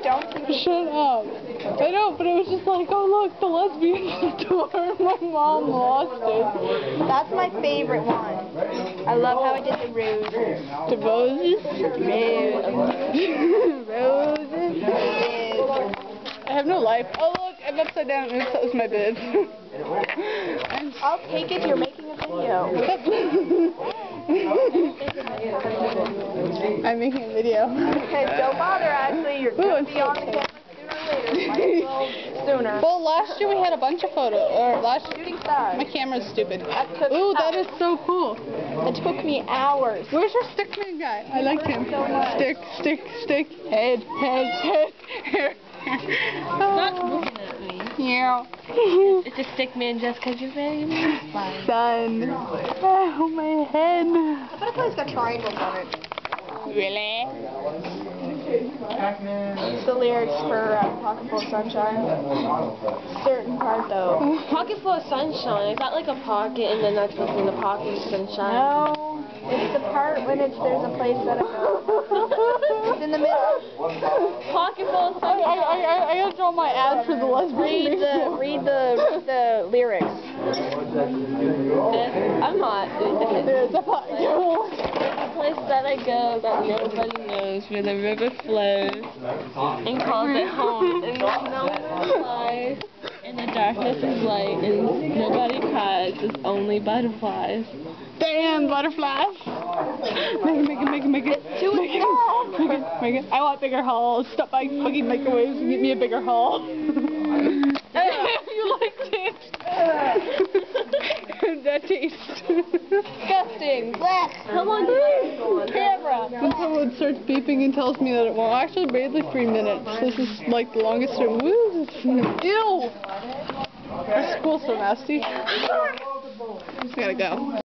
don't keep it. Shut up. I know, but it was just like, oh look, the lesbian store. My mom lost it. That's my favorite one. I love how I did the roses. The roses? Roses. Roses. I have no life. Oh look, I'm upside down and so is my bed. I'll take it, you're making a video. I'm making a video. Okay, don't bother actually, you're going to be on the camera sooner or later. Might as well sooner. Well, last year we had a bunch of photos. Or last year, Shooting stars. my camera's stupid. Took Ooh, that hours. is so cool. It took me hours. Where's your stickman guy? I like him. So much. Stick, head. Stop looking at me. Yeah. It's a stick man just because you're very nice. Sun. Oh, my head. I bet it's got triangles on it. Really? The lyrics for Pocket Full of Sunshine. Certain part though. Pocket full of sunshine. Is that like a pocket and then that's what's in the pocket of sunshine? No, it's the part when there's a place that I go. It's in the middle. Pocket full of sunshine. I gotta draw my ad for the lesbian. Read the lyrics. I'm not. There's a pocket. A place that I go that nobody knows, where the river flows and calls it home, and no one flies, and the darkness is light, and nobody cries, there's only butterflies. Damn, butterflies. Make it. It's too small. Make it. I want bigger halls. Stop buying fucking microwaves and get me a bigger hall. You liked it. That tastes Disgusting. Blech. Come on, you Camera. When someone starts beeping and tells me that it won't. Actually, barely 3 minutes. This is like the longest. Woo! Ew! Our school's so nasty. I just gotta go.